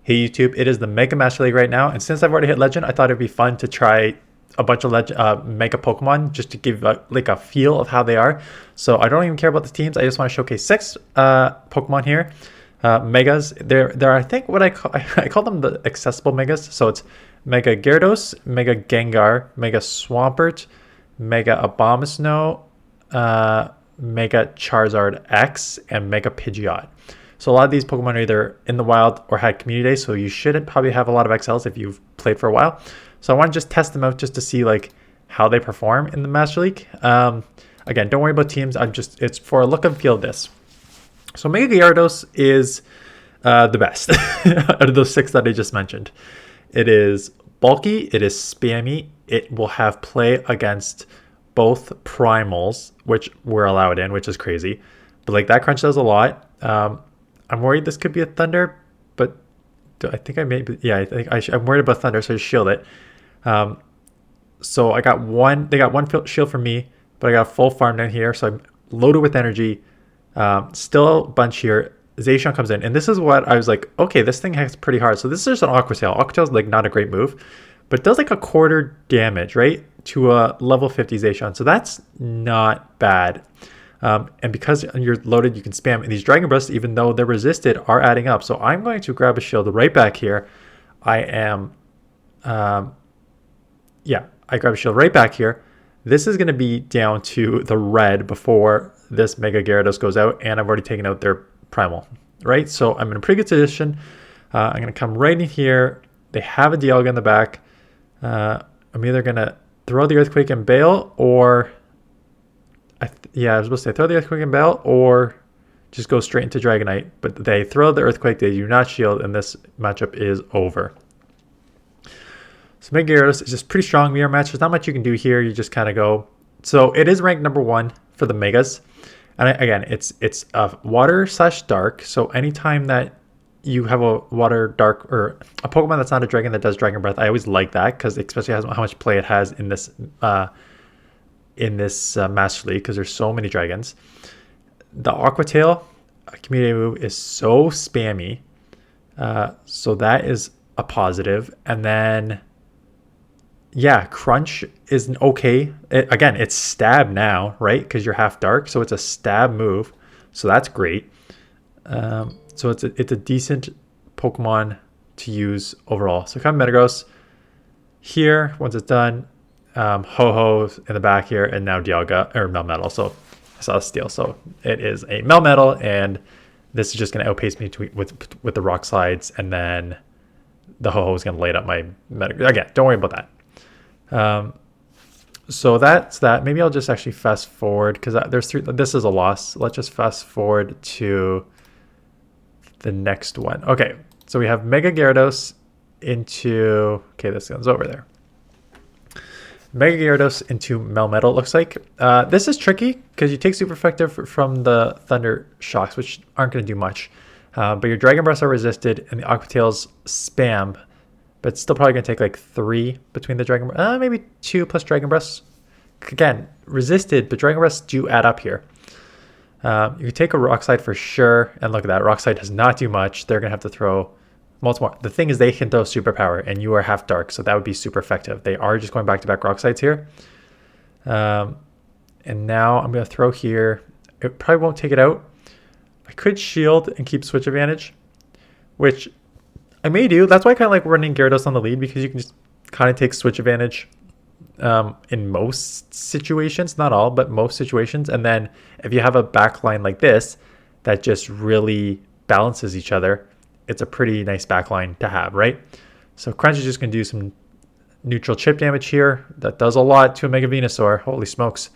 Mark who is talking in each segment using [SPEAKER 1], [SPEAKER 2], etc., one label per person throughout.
[SPEAKER 1] Hey YouTube, it is the Mega Master League right now, and since I've already hit Legend, I thought it'd be fun to try a bunch of Mega Pokemon just to give like a feel of how they are. So I don't even care about the teams. I just want to showcase six Pokemon here, Megas. They're I think what I call them the accessible Megas. So it's Mega Gyarados, Mega Gengar, Mega Swampert, Mega Abomasnow, Mega Charizard X, and Mega Pidgeot. So a lot of these Pokemon are either in the wild or had community days, so you should probably have a lot of XLs if you've played for a while. So I want to just test them out just to see like how they perform in the Master League. Again, don't worry about teams. It's for a look and feel of this. So Mega Gyarados is the best out of those six that I just mentioned. It is bulky, it is spammy, it will have play against both primals, which we're allowed in, which is crazy. But like that crunch does a lot. I'm worried this could be a Thunder, but I think I may be, yeah, I think I'm worried about Thunder, so I shield it. So I got one, they got one shield from me, but I got a full farm down here, so I'm loaded with energy. Still a bunch here. Zacian comes in, and this is what I was like, okay, this thing hits pretty hard. So this is just an Aqua Tail. Aqua Tail is like not a great move, but it does like a quarter damage, right? To a level 50 Zacian. So that's not bad. And because you're loaded, you can spam. And these Dragon Breaths, even though they're resisted, are adding up. So I'm going to grab a shield right back here. I grab a shield right back here. This is going to be down to the red before this Mega Gyarados goes out. And I've already taken out their Primal, right? So I'm in a pretty good position. I'm going to come right in here. They have a Dialga in the back. I'm either going to throw the Earthquake and bail, or... I was supposed to say throw the Earthquake and bail, or just go straight into Dragonite. But they throw the Earthquake, they do not shield, and this matchup is over. So Mega Gyarados is just pretty strong mirror match. There's not much you can do here. You just kind of go. So it is ranked #1 for the Megas. And again, it's a water / dark. So anytime that you have a water dark or a Pokemon that's not a dragon that does Dragon Breath, I always like that because especially how much play it has in this Master League, because there's so many dragons. The Aqua Tail community move is so spammy, so that is a positive. And then Crunch is okay. Again, it's stab now, right? Because you're half dark, so it's a stab move, so that's great. So it's a decent Pokemon to use overall. So come Metagross here once it's done. Ho-Ho in the back here, and now Dialga, or Melmetal. So I saw a steal, so it is a Melmetal, and this is just going to outpace me with the Rock Slides, and then the Ho-Ho is going to light up my Metagross. Again, don't worry about that. So that's that. Maybe I'll just actually fast forward, because there's three. This is a loss. Let's just fast forward to the next one. Okay, so we have Mega Gyarados into... Okay, this one's over there. Mega Gyarados into Melmetal, it looks like. This is tricky because you take Super Effective from the Thunder Shocks, which aren't going to do much. But your Dragon Breaths are resisted, and the Aqua Tails spam. But it's still probably going to take like 3 between the Dragon Breaths. Maybe 2 plus Dragon Breaths. Again, resisted, but Dragon Breaths do add up here. You can take a Rock Slide for sure. And look at that. Rock Slide does not do much. They're going to have to throw... multiple. The thing is, they can throw Superpower, and you are half dark, so that would be super effective. They are just going back-to-back Rock Slides here. And now I'm going to throw here. It probably won't take it out. I could shield and keep Switch Advantage, which I may do. That's why I kind of like running Gyarados on the lead, because you can just kind of take Switch Advantage in most situations. Not all, but most situations. And then if you have a backline like this that just really balances each other, it's a pretty nice backline to have, right? So Crunch is just going to do some neutral chip damage here. That does a lot to a Mega Venusaur. Holy smokes.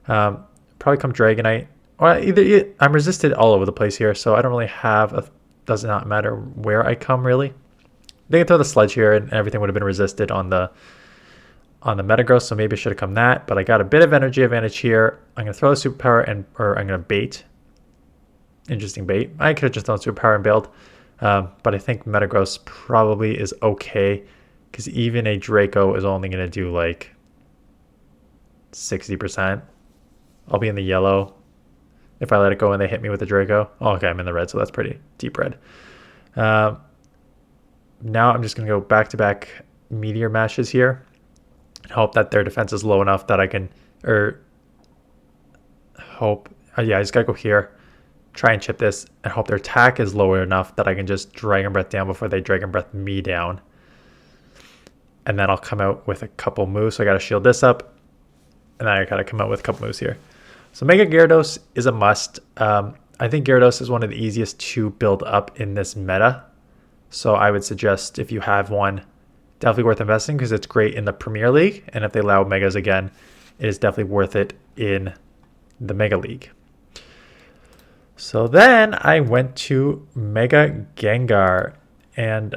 [SPEAKER 1] Probably come Dragonite. Or I'm resisted all over the place here, so I don't really have does not matter where I come, really. They can throw the Sludge here, and everything would have been resisted on the Metagross, so maybe I should have come that. But I got a bit of energy advantage here. I'm going to throw the Superpower, or I'm going to bait. Interesting bait. I could have just done Superpower and bailed. But I think Metagross probably is okay, because even a Draco is only going to do like 60%. I'll be in the yellow if I let it go and they hit me with the Draco. Oh, okay, I'm in the red, so that's pretty deep red. now I'm just going to go back-to-back Meteor Mashes here. And hope that their defense is low enough that I can, or hope, yeah, I just got to go here, try and chip this, and hope their attack is lower enough that I can just Dragon Breath down before they Dragon Breath me down. And then I'll come out with a couple moves. So I got to shield this up, and then I got to come out with a couple moves here. So Mega Gyarados is a must. I think Gyarados is one of the easiest to build up in this meta. So I would suggest if you have one, definitely worth investing because it's great in the Premier League. And if they allow Megas again, it is definitely worth it in the Mega League. So then I went to Mega Gengar. And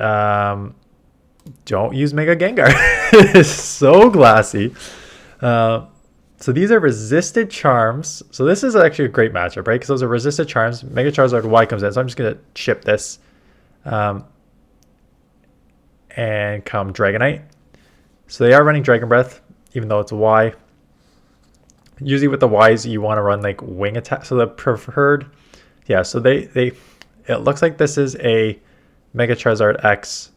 [SPEAKER 1] don't use Mega Gengar. It's so glassy. So these are resisted charms. So this is actually a great matchup, right? Because those are resisted charms. Mega Charizard Y comes in. So I'm just going to chip this. And come Dragonite. So they are running Dragon Breath, even though it's a Y. Usually with the Ys, you want to run like wing attack. So the preferred, yeah, so it looks like this is a Mega Charizard X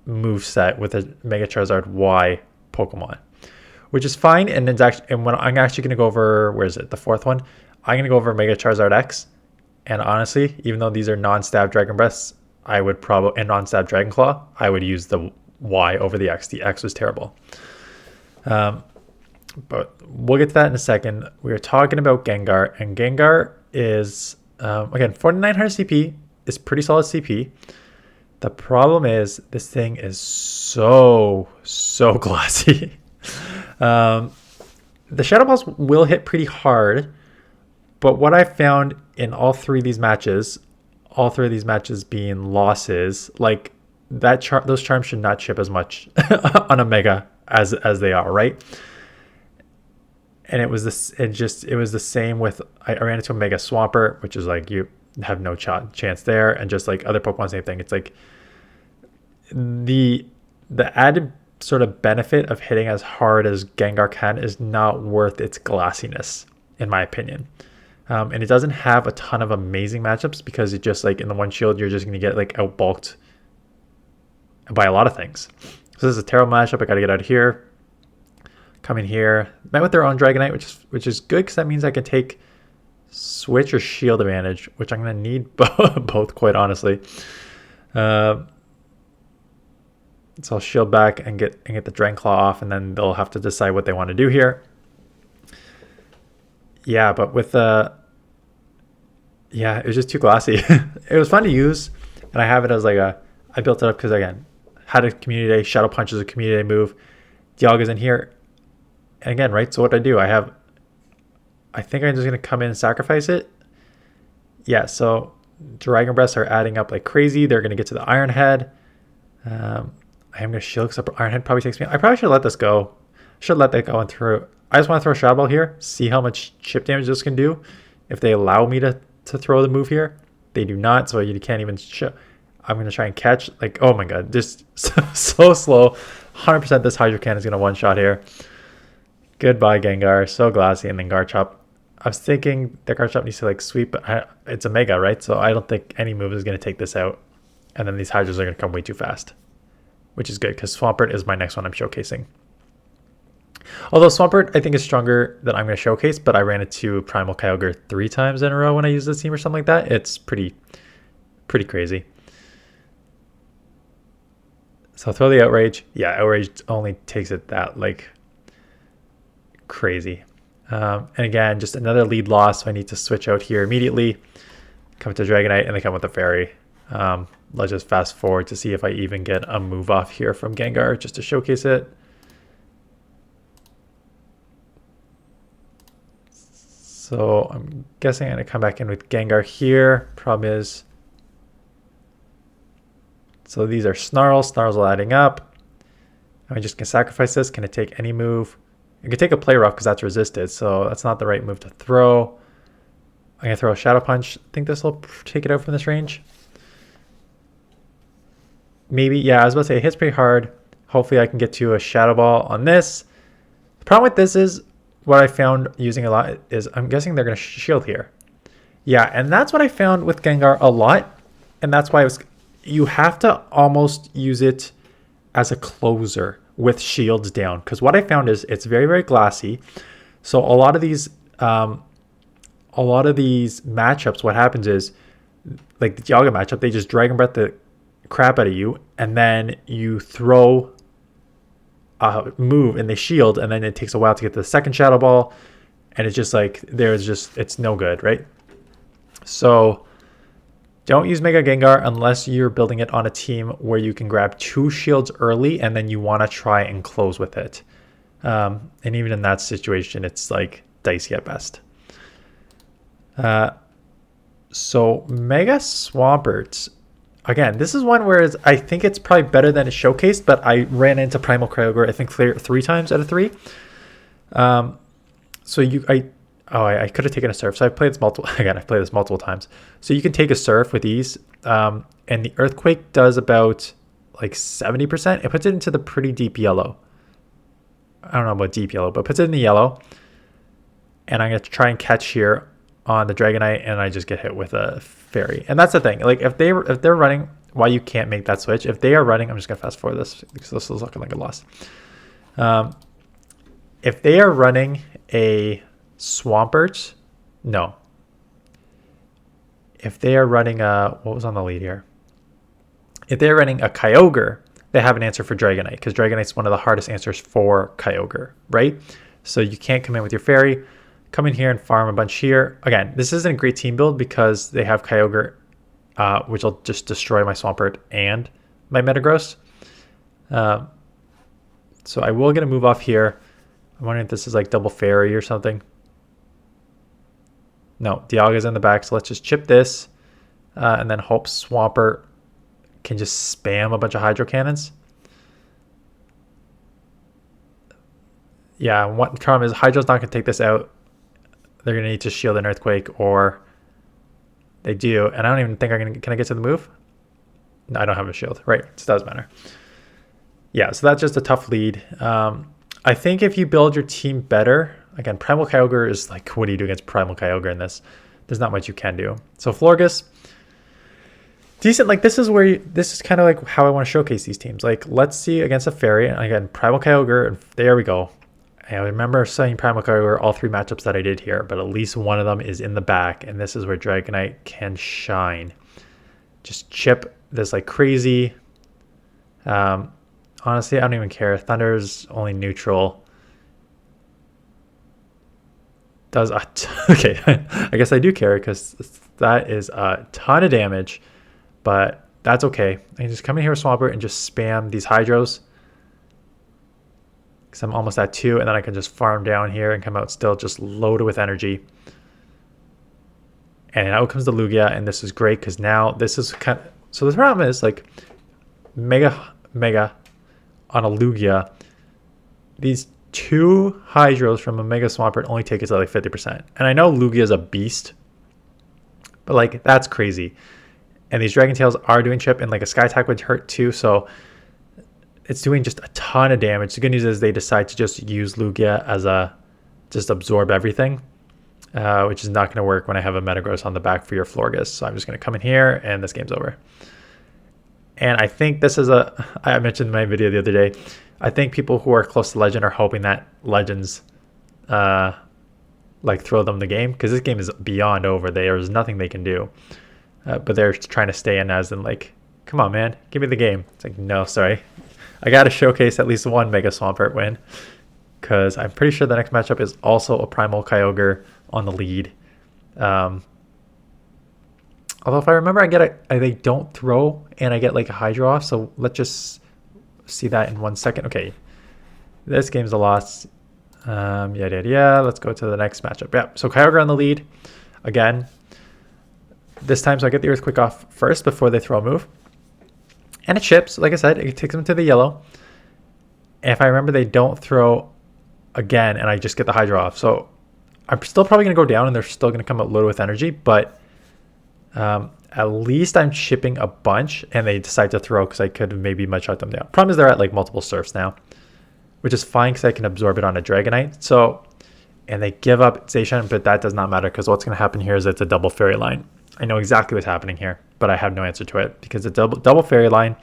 [SPEAKER 1] move set with a Mega Charizard Y Pokemon, which is fine. And it's actually, and when I'm actually going to go over, where is it? The fourth one. I'm going to go over Mega Charizard X. And honestly, even though these are non-stab Dragon Breaths, I would probably, and non-stab Dragon Claw, I would use the Y over the X. The X was terrible. But we'll get to that in a second. We are talking about Gengar, and Gengar is, again, 4900 CP is pretty solid CP. The problem is this thing is so glassy. The Shadow Balls will hit pretty hard, but what I found in all three of these matches being losses, like that those charms should not chip as much on a Mega as they are, right? And it was the same with, I ran into a Mega Swampert, which is like you have no chance there, and just like other Pokemon, same thing. It's like the added sort of benefit of hitting as hard as Gengar can is not worth its glassiness, in my opinion. And it doesn't have a ton of amazing matchups because it just like in the one shield, you're just going to get like outbulked by a lot of things. So this is a terrible matchup. I got to get out of here. Come in here. Met with their own Dragonite, which is good because that means I can take switch or shield advantage, which I'm going to need both, quite honestly. So I'll shield back and get the Dragon Claw off, and then they'll have to decide what they want to do here. Yeah, but with yeah, it was just too glassy. It was fun to use, and I have it as like I built it up because again, had a community day. Shadow Punch is a community day move. Dialga's in here, and again, right. So what I do, I think I'm just gonna come in and sacrifice it. Yeah, so Dragon Breaths are adding up like crazy. They're gonna get to the Iron Head. I am gonna shield because Iron Head probably takes me. I probably should let this go. Should let that go and through. I just want to throw a Shadow Ball here, see how much chip damage this can do. If they allow me to throw the move here, they do not, so you can't even show. I'm going to try and catch, like, oh my god, just so slow. 100% this Hydro Cannon is going to one-shot here. Goodbye, Gengar. So glassy, and then Garchomp. I was thinking the Garchomp needs to, like, sweep, but it's a Mega, right? So I don't think any move is going to take this out. And then these Hydros are going to come way too fast, which is good, because Swampert is my next one I'm showcasing. Although Swampert, I think, is stronger than I'm going to showcase, but I ran into Primal Kyogre 3 times in a row when I used this team or something like that. It's pretty crazy. So I'll throw the Outrage. Yeah, Outrage only takes it that, like, crazy. And again, just another lead loss, so I need to switch out here immediately. Come to Dragonite, and they come with a Fairy. Let's just fast forward to see if I even get a move off here from Gengar, just to showcase it. So I'm guessing I'm going to come back in with Gengar here. Problem is, so these are Snarls. Snarls are adding up. I'm just going to sacrifice this. Can it take any move? I can take a Play Rough because that's resisted, so that's not the right move to throw. I'm going to throw a Shadow Punch. I think this will take it out from this range. Maybe, yeah, I was about to say it hits pretty hard. Hopefully I can get to a Shadow Ball on this. The problem with this is, what I found using a lot is I'm guessing they're going to shield here. Yeah, and that's what I found with Gengar a lot. And that's why you have to almost use it as a closer with shields down, because what I found is it's very, very glassy. So a lot of these matchups, what happens is, like the Dialga matchup, they just Dragon Breath the crap out of you, and then you throw a move and they shield, and then it takes a while to get to the second Shadow Ball, and it's just like it's no good, right? So don't use Mega Gengar unless you're building it on a team where you can grab 2 shields early and then you want to try and close with it. And even in that situation, it's like dicey at best. So Mega Swampert, again, this is one where I think it's probably better than it's showcased, but I ran into Primal Kyogre, I think 3 times out of 3. So I could have taken a Surf. So I've played this multiple times. So you can take a Surf with ease. And the Earthquake does about like 70%. It puts it into the pretty deep yellow. I don't know about deep yellow, but puts it in the yellow. And I'm going to try and catch here on the Dragonite, and I just get hit with a Fairy. And that's the thing. Like if they're running, why you can't make that switch. If they are running, I'm just going to fast forward this because this is looking like a loss. If they are running a Swampert, no. If they are running what was on the lead here? If they're running a Kyogre, they have an answer for Dragonite, because Dragonite's one of the hardest answers for Kyogre, right? So you can't come in with your Fairy. Come in here and farm a bunch here. Again, this isn't a great team build because they have Kyogre, which will just destroy my Swampert and my Metagross. So I will get a move off here. I'm wondering if this is like double Fairy or something. No, Dialga's in the back, so let's just chip this. And then hope Swampert can just spam a bunch of Hydro Cannons. Yeah, what the problem is Hydro's not going to take this out. They're going to need to shield an Earthquake, or they do. And I don't even think can I get to the move? No, I don't have a shield. Right, it doesn't matter. Yeah, so that's just a tough lead. I think if you build your team better, again, Primal Kyogre is like, what do you do against Primal Kyogre in this? There's not much you can do. So Florges, decent. Like this is kind of like how I want to showcase these teams. Like let's see against a Fairy, and again, Primal Kyogre, and there we go. I remember saying Primal Kyogre all 3 matchups that I did here, but at least one of them is in the back, and this is where Dragonite can shine. Just chip this like crazy. Honestly, I don't even care. Thunder's only neutral. Does okay, I guess I do care because that is a ton of damage, but that's okay. I can just come in here with Swampert and just spam these Hydros, because I'm almost at 2, and then I can just farm down here and come out still just loaded with energy. And out comes the Lugia, and this is great because now this is kind of... So the problem is, like, Mega on a Lugia, these 2 Hydros from a Mega Swampert only take it to like 50%. And I know Lugia is a beast, but like that's crazy. And these Dragon Tails are doing chip, and like a Sky Attack would hurt too, so it's doing just a ton of damage. The good news is they decide to just use Lugia as just absorb everything, which is not going to work when I have a Metagross on the back for your Florges. So I'm just going to come in here, and this game's over. And I think this is I mentioned in my video the other day, I think people who are close to Legend are hoping that Legends like throw them the game, because this game is beyond over. There's nothing they can do. But they're trying to stay in as in like, come on, man, give me the game. It's like, no, sorry. I got to showcase at least one Mega Swampert win, because I'm pretty sure the next matchup is also a Primal Kyogre on the lead. Although if I remember, they don't throw, and I get like a Hydro off. So let's just see that in 1 second. Okay, this game's a loss. Yeah. Let's go to the next matchup. Yeah, so Kyogre on the lead again. This time, so I get the Earthquake off first before they throw a move. And it chips, like I said, it takes them to the yellow. And if I remember, they don't throw again, and I just get the Hydro off. So I'm still probably going to go down, and they're still going to come out loaded with energy, but at least I'm chipping a bunch, and they decide to throw because I could have maybe might shut them down. Problem is they're at like multiple Surfs now, which is fine because I can absorb it on a Dragonite. So, and they give up Zacian, but that does not matter because what's going to happen here is it's a double Fairy line. I know exactly what's happening here, but I have no answer to it because it's double fairy line,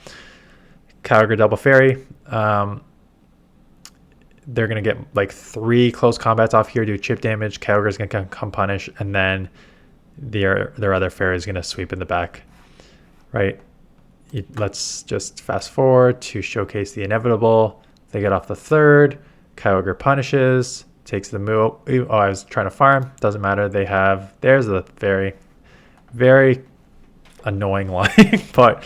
[SPEAKER 1] Kyogre double fairy. They're going to get like 3 close combats off here, do chip damage. Kyogre's going to come punish, and then their other fairy is going to sweep in the back, right? Let's just fast forward to showcase the inevitable. They get off the third. Kyogre punishes, takes the move. Oh, I was trying to farm. Doesn't matter. They have, there's the very, very annoying line, but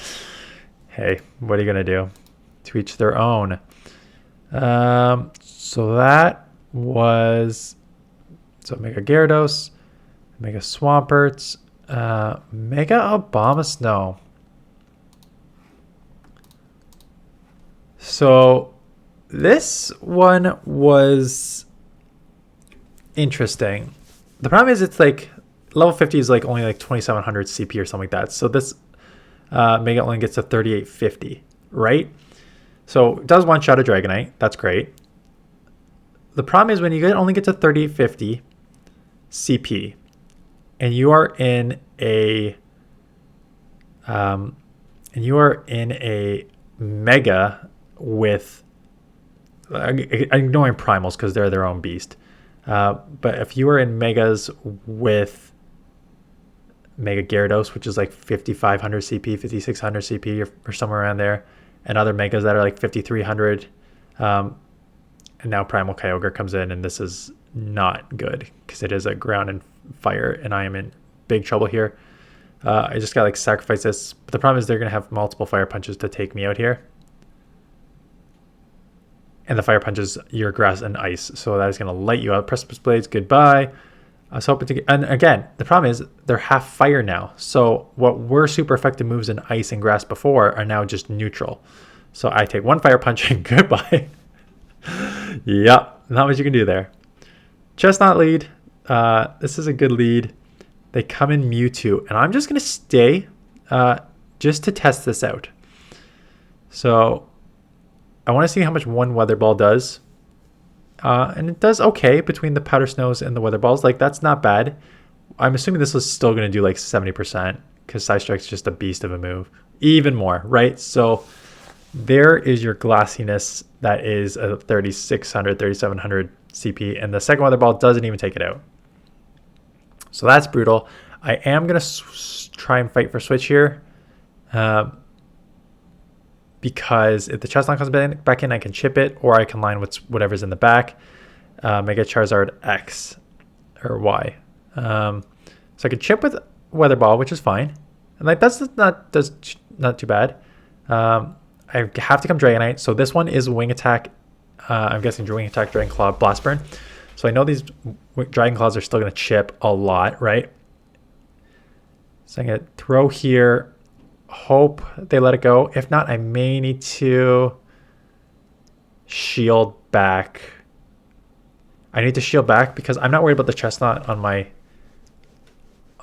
[SPEAKER 1] hey, what are you going to do? To each their own. So that was, so Mega Gyarados, Mega Swampert, Mega Abomasnow. So this one was interesting. The problem is it's like level 50 is like only like 2700 CP or something like that. So this Mega only gets to 3850, right? So it does one shot a Dragonite. That's great. The problem is when you only get to 3850 CP and you are in a Mega with, ignoring primals because they're their own beast. But if you are in Megas with Mega Gyarados, which is like 5500 CP, 5600 CP, or somewhere around there, and other Megas that are like 5300, and now Primal Kyogre comes in, and this is not good because it is a ground and fire, and I am in big trouble here. I just got like sacrifice this, but the problem is they're going to have multiple fire punches to take me out here. And the fire punches your grass and ice, so that is going to light you out. Precipice Blades, goodbye. I was hoping to get, and again, the problem is they're half fire now. So what were super effective moves in ice and grass before are now just neutral. So I take 1 fire punch and goodbye. Yep, not much you can do there. Chestnut lead. This is a good lead. They come in Mewtwo, and I'm just going to stay just to test this out. So I want to see how much one Weather Ball does. And it does okay between the Powder Snows and the Weather Balls. Like, that's not bad. I'm assuming this is still going to do like 70% because Side Strike's just a beast of a move. Even more, right? So there is your Glassiness that is a 3600, 3700 CP. And the second Weather Ball doesn't even take it out. So that's brutal. I am going to try and fight for Switch here. Because if the Chestnut comes back in, I can chip it, or I can line with whatever's in the back. Mega Charizard X or Y. So I could chip with Weather Ball, which is fine. And like that's not too bad. I have to come Dragonite. So this one is Wing Attack. I'm guessing Wing Attack, Dragon Claw, Blast Burn. So I know these Dragon Claws are still going to chip a lot, right? So I'm going to throw here. Hope they let it go. If not, I may need to shield back. I need to shield back because I'm not worried about the Chestnut on my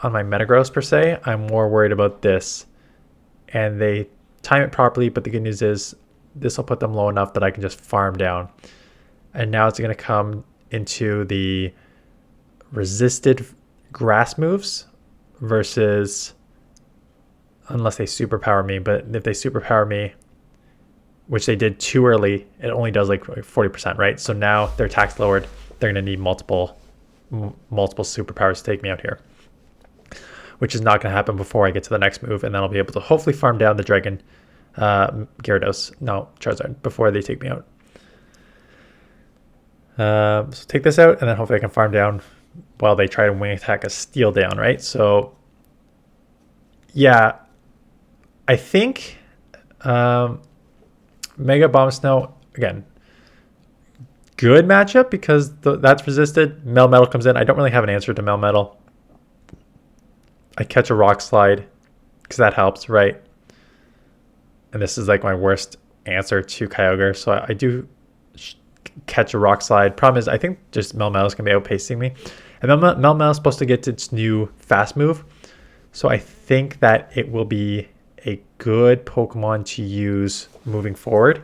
[SPEAKER 1] Metagross per se. I'm more worried about this. And they time it properly, but the good news is this will put them low enough that I can just farm down. And now it's going to come into the resisted grass moves versus, unless they superpower me, but if they superpower me, which they did too early, it only does like 40%, right? So now their attack's lowered. They're going to need multiple superpowers to take me out here, which is not going to happen before I get to the next move, and then I'll be able to hopefully farm down the Dragon Gyarados, no, Charizard, before they take me out. So take this out, and then hopefully I can farm down while they try to Wing Attack a Steel down, right? So yeah, I think Mega Abomasnow, again, good matchup because that's resisted. Melmetal comes in. I don't really have an answer to Melmetal. I catch a Rock Slide because that helps, right? And this is like my worst answer to Kyogre. So I do catch a Rock Slide. Problem is, I think just Melmetal is going to be outpacing me. And Melmetal is supposed to get its new fast move. So I think that it will be a good Pokemon to use moving forward.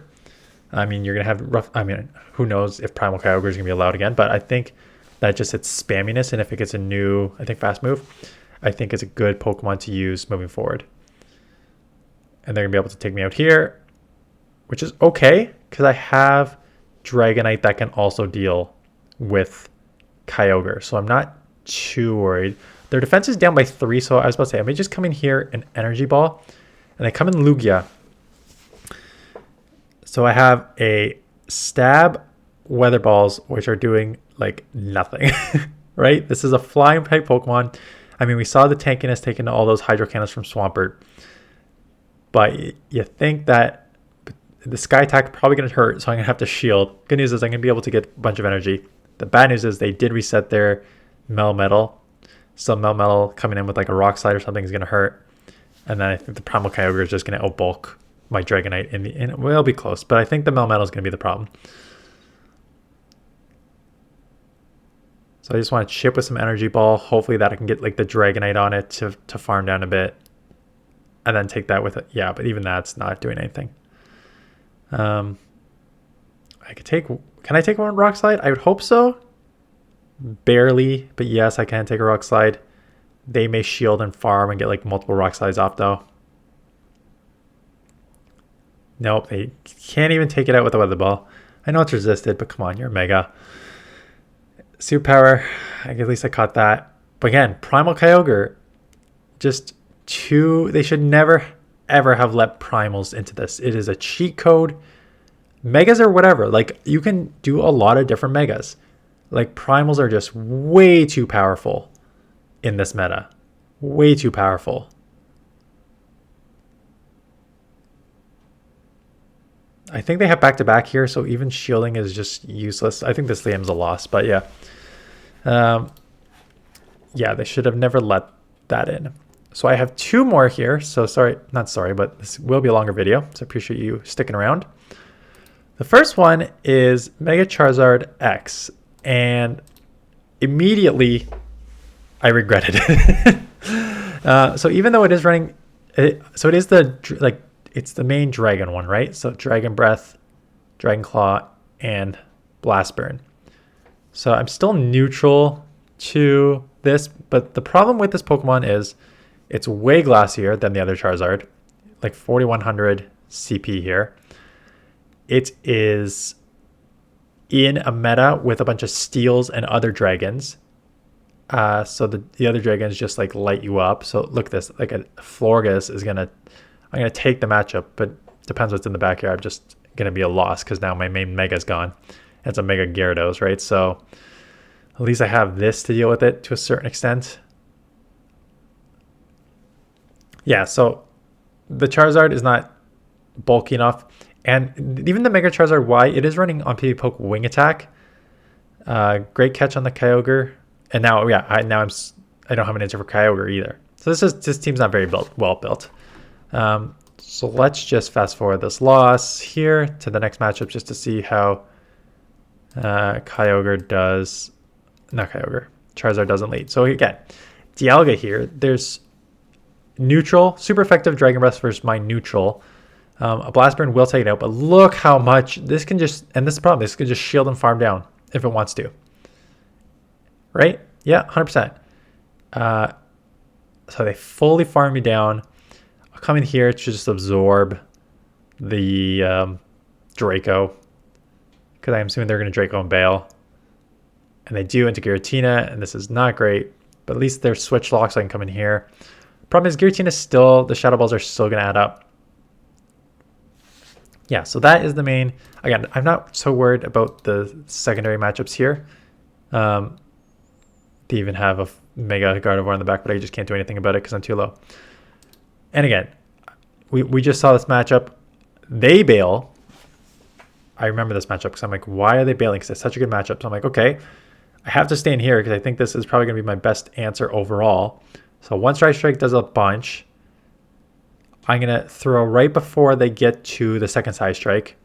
[SPEAKER 1] I mean, you're going to have rough, I mean, who knows if Primal Kyogre is going to be allowed again, but I think that just its spamminess, and if it gets a new, I think, fast move. I think is a good Pokemon to use moving forward. And they're going to be able to take me out here, which is okay, because I have Dragonite that can also deal with Kyogre. So I'm not too worried. Their defense is down by 3, so I was about to say, I may just come in here and Energy Ball. And I come in Lugia. So I have a Stab, Weather Balls, which are doing like nothing, right? This is a flying type Pokemon. I mean, we saw the tankiness taking all those Hydro Cannons from Swampert. But you think that the Sky Attack probably going to hurt, so I'm going to have to shield. Good news is I'm going to be able to get a bunch of energy. The bad news is they did reset their Melmetal. So Melmetal coming in with like a Rock Slide or something is going to hurt. And then I think the Primal Kyogre is just going to outbulk my Dragonite in the end. Well, it'll be close, but I think the Melmetal is going to be the problem. So I just want to chip with some Energy Ball. Hopefully that I can get like the Dragonite on it to farm down a bit. And then take that with it. Yeah, but even that's not doing anything. I could take... Can I take one Rock Slide? I would hope so. Barely, but yes, I can take a Rock Slide. They may shield and farm and get like multiple Rock Slides off though. Nope, they can't even take it out with a Weather Ball. I know it's resisted, but come on, you're Mega. Superpower, at least I caught that. But again, Primal Kyogre, just... they should never ever have let primals into this. It is a cheat code. Megas or whatever, like you can do a lot of different megas. Like primals are just way too powerful in this meta. Way too powerful. I think they have back to back here, so even shielding is just useless. I think this Liam's a loss, but yeah. Yeah, they should have never let that in. So I have 2 more here. So not sorry, but this will be a longer video. So I appreciate you sticking around. The first one is Mega Charizard X. And immediately I regretted it. So even though it is running, so it is it's the main dragon one, right? So Dragon Breath, Dragon Claw, and Blast Burn. So I'm still neutral to this, but the problem with this Pokemon is it's way glassier than the other Charizard, like 4100 CP here. It is in a meta with a bunch of steels and other dragons. So the other dragons just like light you up. So look at this, like a Florges is I'm gonna take the matchup, but depends what's in the backyard. I'm just gonna be a loss because now my main Mega's gone. It's a Mega Gyarados, right? So at least I have this to deal with it to a certain extent. Yeah, so the Charizard is not bulky enough. And even the Mega Charizard Y, it is running on PvP Poke Wing Attack. Great catch on the Kyogre. And now, yeah, I don't have an answer for Kyogre either. So this team's not very well built. So let's just fast forward this loss here to the next matchup just to see how Kyogre does. Not Kyogre. Charizard doesn't lead. So again, Dialga here, there's neutral, super effective Dragon Breath versus my neutral. A Blast Burn will take it out, but look how much this can just, and this is the problem, this can just shield and farm down if it wants to. Right? Yeah, 100%. So they fully farm me down. I'll come in here to just absorb the Draco, because I'm assuming they're going to Draco and Bail. And they do into Giratina, and this is not great, but at least they're switch locked, so I can come in here. Problem is Giratina still, the Shadow Balls are still going to add up. Yeah, so that is the main. Again, I'm not so worried about the secondary matchups here. They even have a Mega Gardevoir in the back, but I just can't do anything about it because I'm too low. And again, we just saw this matchup. They bail. I remember this matchup because I'm like, why are they bailing? Because it's such a good matchup. So I'm like, okay, I have to stay in here because I think this is probably going to be my best answer overall. So once Strike does a bunch, I'm going to throw right before they get to the second Side Strike,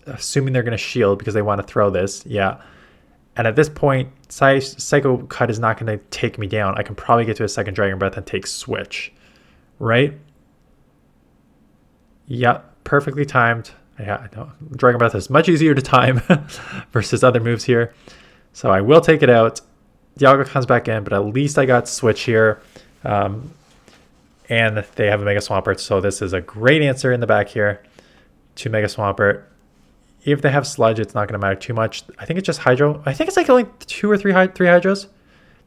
[SPEAKER 1] assuming they're going to shield because they want to throw this. Yeah. And at this point, Psycho Cut is not going to take me down. I can probably get to a second Dragon Breath and take Switch. Right? Yeah, perfectly timed. Yeah, I know. Dragon Breath is much easier to time versus other moves here. So I will take it out. Dialga comes back in, but at least I got Switch here. And they have a Mega Swampert, so this is a great answer in the back here to Mega Swampert. If they have Sludge, it's not going to matter too much. I think it's just Hydro. I think it's like only three Hydros.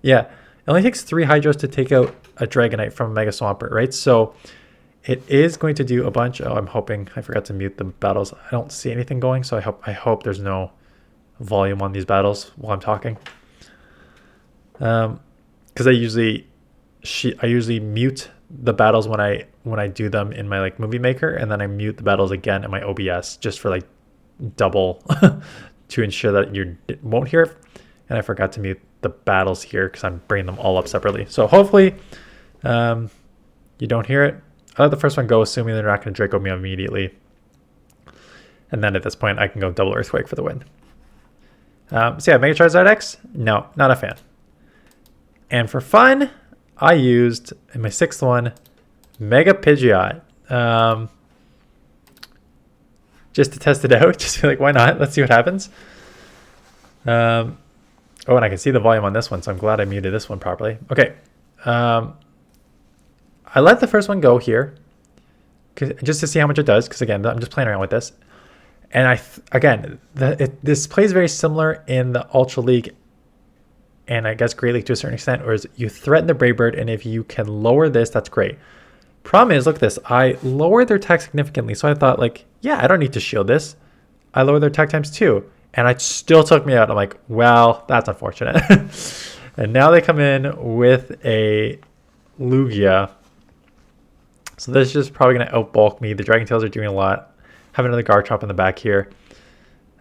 [SPEAKER 1] Yeah, it only takes 3 Hydros to take out a Dragonite from a Mega Swampert, right? So it is going to do a bunch. Oh, I'm hoping I forgot to mute the battles. I don't see anything going, so I hope there's no volume on these battles while I'm talking. Because I usually mute the battles when I do them in my like Movie Maker, and then I mute the battles again in my OBS just for like double to ensure that you won't hear it. And I forgot to mute the battles here because I'm bringing them all up separately. So hopefully you don't hear it. I'll let the first one go, assuming they're not going to Draco me immediately. And then at this point, I can go double Earthquake for the win. So yeah, Mega Charizard X? No, not a fan. And for fun, I used, in my 6th one, Mega Pidgeot. Just to test it out. Just be like, why not? Let's see what happens. Oh, and I can see the volume on this one, so I'm glad I muted this one properly. Okay. I let the first one go here just to see how much it does, because again, I'm just playing around with this. And this plays very similar in the Ultra League and I guess Great League to a certain extent, whereas you threaten the Brave Bird, and if you can lower this, that's great. Problem is, look at this. I lowered their attack significantly, so I thought, like, yeah, I don't need to shield this. I lowered their attack times 2, and it still took me out. I'm like, well, that's unfortunate. And now they come in with a Lugia. So this is just probably going to outbulk me. The Dragon Tails are doing a lot. Have another Garchomp in the back here.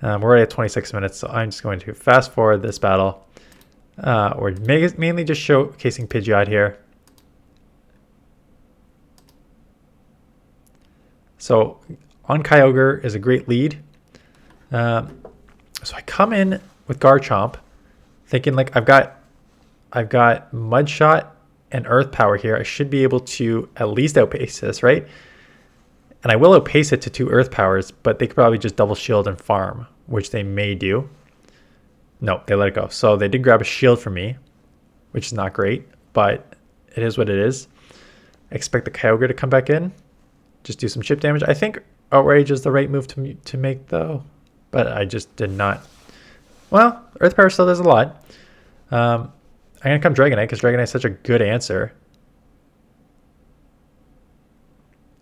[SPEAKER 1] We're already at 26 minutes, so I'm just going to fast forward this battle. We're mainly just showcasing Pidgeot here. So on Kyogre is a great lead. So I come in with Garchomp, thinking like I've got Mud Shot and Earth Power here. I should be able to at least outpace this, right? And I will outpace it to 2 Earth Powers, but they could probably just double shield and farm, which they may do. No, they let it go. So they did grab a shield from me, which is not great, but it is what it is. I expect the Kyogre to come back in, just do some chip damage. I think Outrage is the right move to make, though, but I just did not. Well, Earth Power still does a lot. I'm going to come Dragonite, because Dragonite is such a good answer.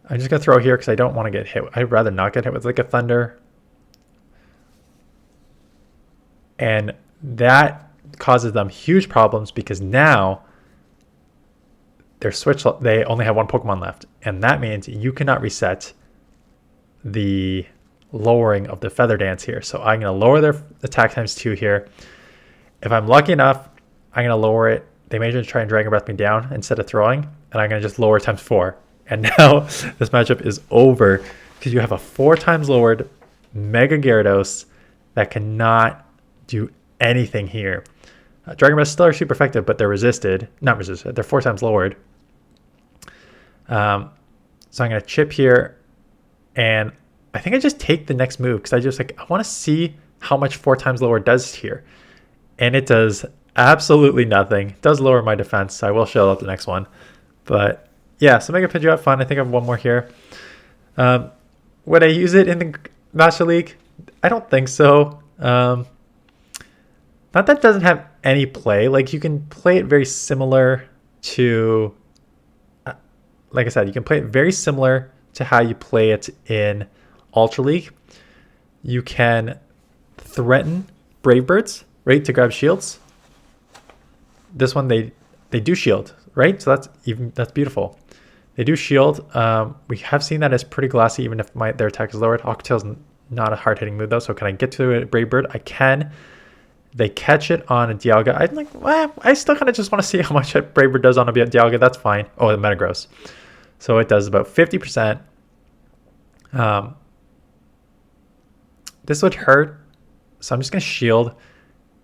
[SPEAKER 1] I'm just going to throw here, because I don't want to get hit. I'd rather not get hit with like a Thunder. And that causes them huge problems, because now they only have 1 Pokemon left. And that means you cannot reset the lowering of the Feather Dance here. So I'm going to lower their attack times 2 here. If I'm lucky enough, I'm going to lower it. They may just try and Dragon Breath me down instead of throwing. And I'm going to just lower times 4. And now this matchup is over, because you have a 4 times lowered Mega Gyarados that cannot do anything here. Dragon Breath still are super effective, but they're not resisted. They're 4 times lowered. So I'm going to chip here, and I think I just take the next move, because I want to see how much 4 times lower does here. And it does absolutely nothing. It does lower my defense, so I will show up the next one. But yeah, so Mega Pidgeot fun. I think I have one more here. Would I use it in the Master League? I don't think so. Not that it doesn't have any play. Like, you can play it very similar to, like I said, you can play it very similar to how you play it in Ultra League. You can threaten Brave Birds, right, to grab shields. This one, they do shield, right? So that's beautiful. They do shield. We have seen that as pretty glassy, even if their attack is lowered. Aqua Tail's not a hard-hitting move, though, so can I get to a Brave Bird? I can. They catch it on a Dialga. I'm like, well, I still kind of just want to see how much a Brave Bird does on a Dialga. That's fine. Oh, the Metagross. So it does about 50%. This would hurt, so I'm just going to shield,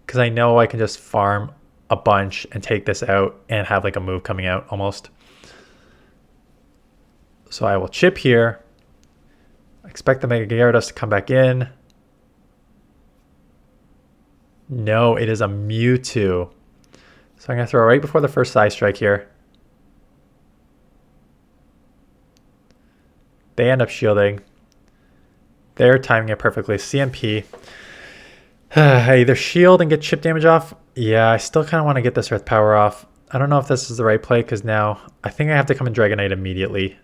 [SPEAKER 1] because I know I can just farm a bunch and take this out and have like a move coming out almost. So I will chip here. I expect the Mega Gyarados to come back in. No, it is a Mewtwo. So I'm going to throw right before the first Side Strike here. They end up shielding. They're timing it perfectly. CMP. I either shield and get chip damage off. Yeah, I still kind of want to get this Earth Power off. I don't know if this is the right play because now I think I have to come in Dragonite immediately.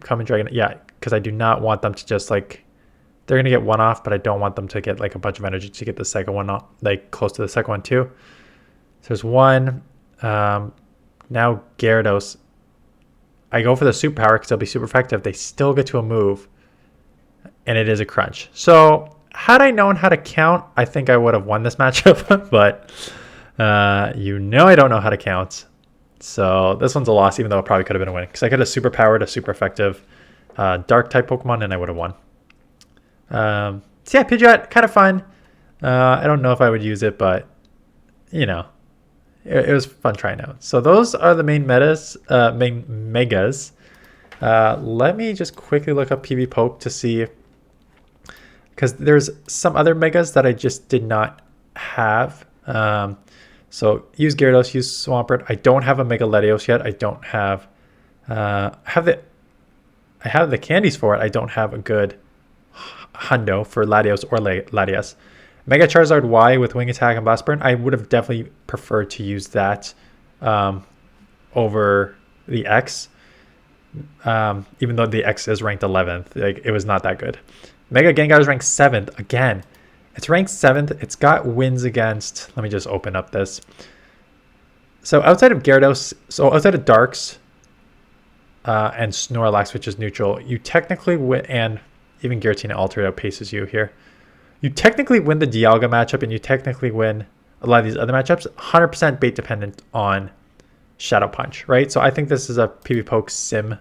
[SPEAKER 1] Come in Dragonite. Yeah, because I do not want them to just like... They're going to get one off, but I don't want them to get like a bunch of energy to get the second one off, like close to the second one too. So there's one. Now Gyarados. I go for the superpower because it'll be super effective. They still get to a move, and it is a crunch. So had I known how to count, I think I would have won this matchup, but you know I don't know how to count. So this one's a loss, even though it probably could have been a win because I could have superpowered a super effective dark type Pokemon and I would have won. So yeah, Pidgeot, kind of fun. I don't know if I would use it, but you know, it was fun trying out. So those are the main megas. Let me just quickly look up PV Poke to see, because there's some other megas that I just did not have. So use Gyarados, use Swampert. I don't have a Mega Latios yet. I don't have. I have the candies for it. I don't have a good hundo for Latios or Latias. Mega Charizard Y with Wing Attack and Blast Burn. I would have definitely preferred to use that over the X. Even though the X is ranked 11th, like it was not that good. Mega Gengar is ranked 7th again. It's ranked 7th. It's got wins against. Let me just open up this. So outside of Gyarados, so outside of Darks and Snorlax, which is neutral, you technically win, and even Giratina Altered outpaces you here. You technically win the Dialga matchup, and you technically win a lot of these other matchups. 100% bait dependent on Shadow Punch, right? So I think this is a PV Poke sim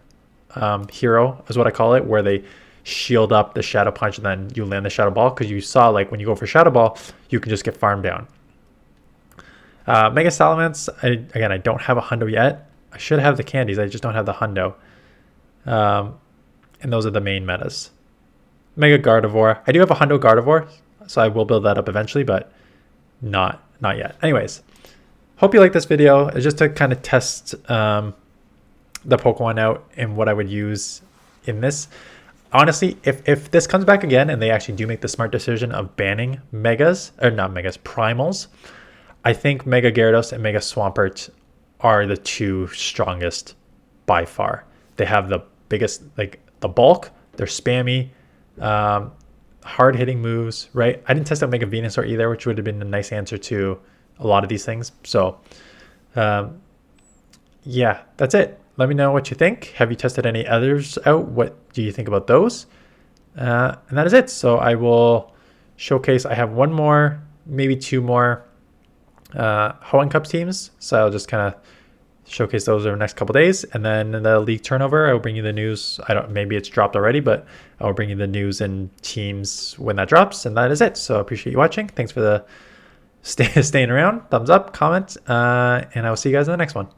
[SPEAKER 1] hero, is what I call it, where they shield up the Shadow Punch and then you land the Shadow Ball, because you saw like when you go for Shadow Ball, you can just get farmed down. Mega Salamence, again, I don't have a hundo yet. I should have the candies, I just don't have the hundo. And those are the main metas. Mega Gardevoir. I do have a hundo Gardevoir, so I will build that up eventually, but not yet. Anyways, hope you like this video. It's just to kind of test the Pokemon out and what I would use in this. Honestly, if this comes back again and they actually do make the smart decision of banning Megas, or not Megas, Primals, I think Mega Gyarados and Mega Swampert are the two strongest by far. They have the biggest, like the bulk, they're spammy, hard-hitting moves, right? I didn't test out Mega Venusaur either, which would have been a nice answer to a lot of these things. So, yeah, that's it. Let me know what you think. Have you tested any others out? What do you think about those? And that is it. So I will showcase. I have one more, maybe two more Hoenn Cup teams. So I'll just kind of showcase those over the next couple days. And then the league turnover, I will bring you the news. Maybe it's dropped already, but I will bring you the news and teams when that drops. And that is it. So I appreciate you watching. Thanks for staying around. Thumbs up, comment, and I will see you guys in the next one.